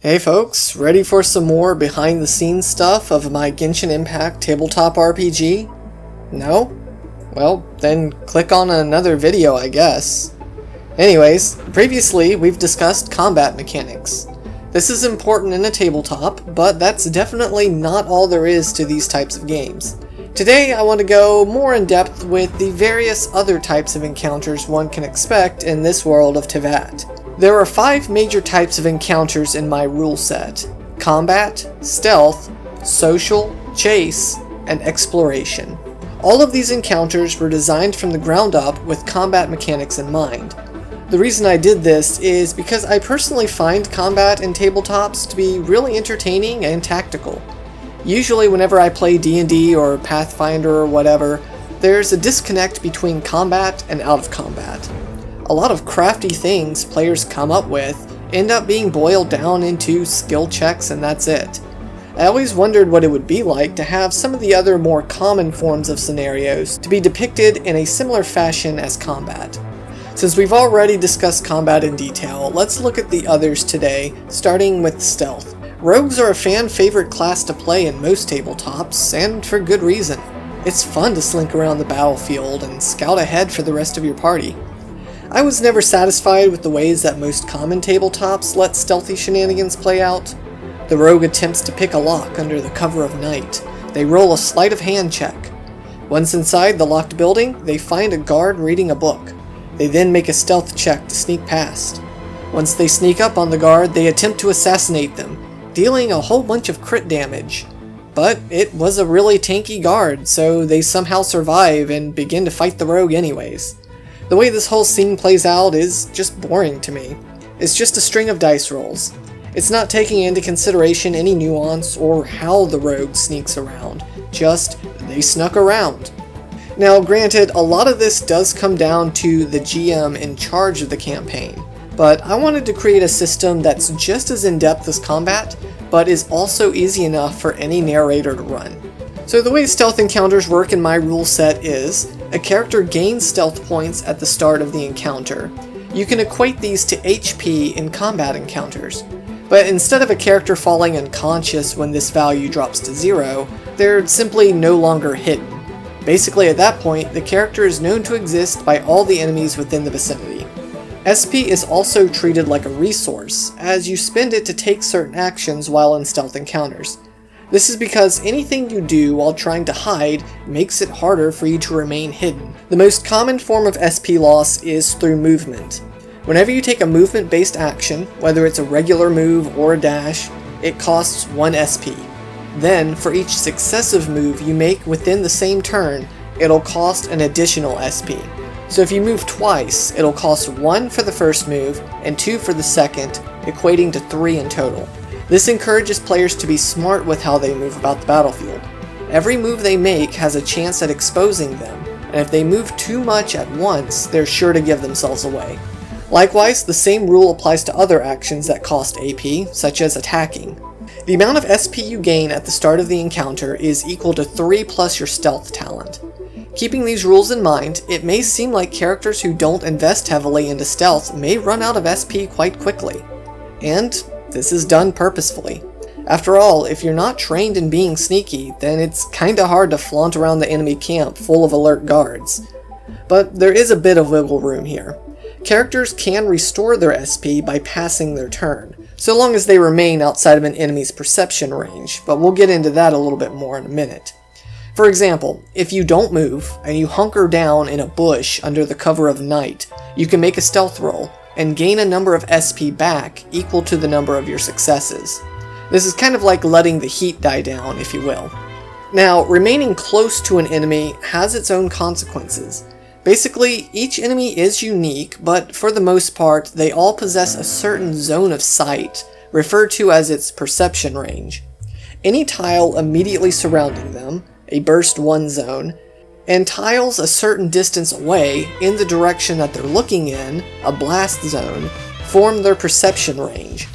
Hey folks, ready for some more behind the scenes stuff of my Genshin Impact Tabletop RPG? No? Well, then click on another video, I guess. Anyways, previously we've discussed combat mechanics. This is important in a tabletop, but that's definitely not all there is to these types of games. Today I want to go more in depth with the various other types of encounters one can expect in this world of Teyvat. There are 5 major types of encounters in my rule set: combat, stealth, social, chase, and exploration. All of these encounters were designed from the ground up with combat mechanics in mind. The reason I did this is because I personally find combat in tabletops to be really entertaining and tactical. Usually whenever I play D&D or Pathfinder or whatever, there's a disconnect between combat and out of combat. A lot of crafty things players come up with end up being boiled down into skill checks and that's it. I always wondered what it would be like to have some of the other more common forms of scenarios to be depicted in a similar fashion as combat. Since we've already discussed combat in detail, let's look at the others today, starting with stealth. Rogues are a fan favorite class to play in most tabletops, and for good reason. It's fun to slink around the battlefield and scout ahead for the rest of your party. I was never satisfied with the ways that most common tabletops let stealthy shenanigans play out. The rogue attempts to pick a lock under the cover of night. They roll a sleight of hand check. Once inside the locked building, they find a guard reading a book. They then make a stealth check to sneak past. Once they sneak up on the guard, they attempt to assassinate them, dealing a whole bunch of crit damage. But it was a really tanky guard, so they somehow survive and begin to fight the rogue anyways. The way this whole scene plays out is just boring to me. It's just a string of dice rolls. It's not taking into consideration any nuance or how the rogue sneaks around, just they snuck around. Now granted, a lot of this does come down to the GM in charge of the campaign, but I wanted to create a system that's just as in-depth as combat, but is also easy enough for any narrator to run. So the way stealth encounters work in my rule set is, a character gains stealth points at the start of the encounter. You can equate these to HP in combat encounters, but instead of a character falling unconscious when this value drops to 0, they're simply no longer hidden. Basically at that point, the character is known to exist by all the enemies within the vicinity. SP is also treated like a resource, as you spend it to take certain actions while in stealth encounters. This is because anything you do while trying to hide makes it harder for you to remain hidden. The most common form of SP loss is through movement. Whenever you take a movement-based action, whether it's a regular move or a dash, it costs 1 SP. Then, for each successive move you make within the same turn, it'll cost an additional SP. So if you move twice, it'll cost 1 for the first move and 2 for the second, equating to 3 in total. This encourages players to be smart with how they move about the battlefield. Every move they make has a chance at exposing them, and if they move too much at once, they're sure to give themselves away. Likewise, the same rule applies to other actions that cost AP, such as attacking. The amount of SP you gain at the start of the encounter is equal to 3 plus your stealth talent. Keeping these rules in mind, it may seem like characters who don't invest heavily into stealth may run out of SP quite quickly. And this is done purposefully. After all, if you're not trained in being sneaky, then it's kinda hard to flaunt around the enemy camp full of alert guards. But there is a bit of wiggle room here. Characters can restore their SP by passing their turn, so long as they remain outside of an enemy's perception range, but we'll get into that a little bit more in a minute. For example, if you don't move, and you hunker down in a bush under the cover of night, you can make a stealth roll, and gain a number of SP back equal to the number of your successes. This is kind of like letting the heat die down, if you will. Now, remaining close to an enemy has its own consequences. Basically, each enemy is unique, but for the most part, they all possess a certain zone of sight, referred to as its perception range. Any tile immediately surrounding them, a burst 1 zone, and tiles a certain distance away in the direction that they're looking in, a blast zone, form their perception range.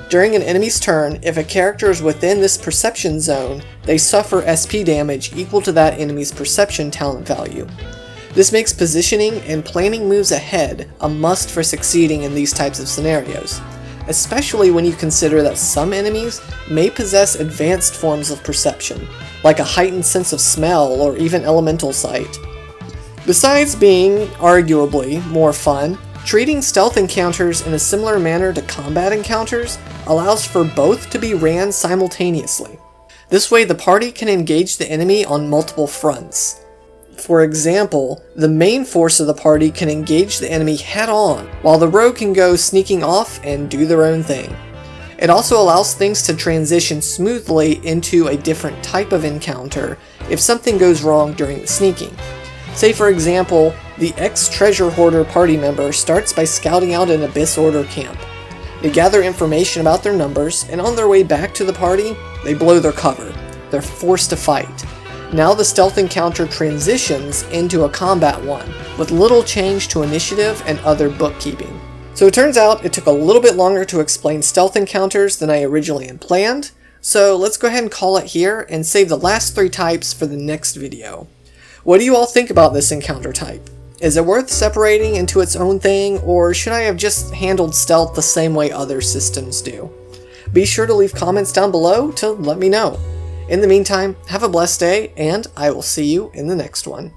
During an enemy's turn, if a character is within this perception zone, they suffer SP damage equal to that enemy's perception talent value. This makes positioning and planning moves ahead a must for succeeding in these types of scenarios. especially when you consider that some enemies may possess advanced forms of perception, like a heightened sense of smell or even elemental sight. Besides being, arguably, more fun, treating stealth encounters in a similar manner to combat encounters allows for both to be ran simultaneously. This way the party can engage the enemy on multiple fronts. For example, the main force of the party can engage the enemy head-on, while the rogue can go sneaking off and do their own thing. It also allows things to transition smoothly into a different type of encounter if something goes wrong during the sneaking. Say for example, the ex-treasure hoarder party member starts by scouting out an Abyss Order camp. They gather information about their numbers, and on their way back to the party, they blow their cover. They're forced to fight. Now the stealth encounter transitions into a combat one, with little change to initiative and other bookkeeping. So it turns out it took a little bit longer to explain stealth encounters than I originally had planned, so let's go ahead and call it here and save the last 3 types for the next video. What do you all think about this encounter type? Is it worth separating into its own thing, or should I have just handled stealth the same way other systems do? Be sure to leave comments down below to let me know. In the meantime, have a blessed day, and I will see you in the next one.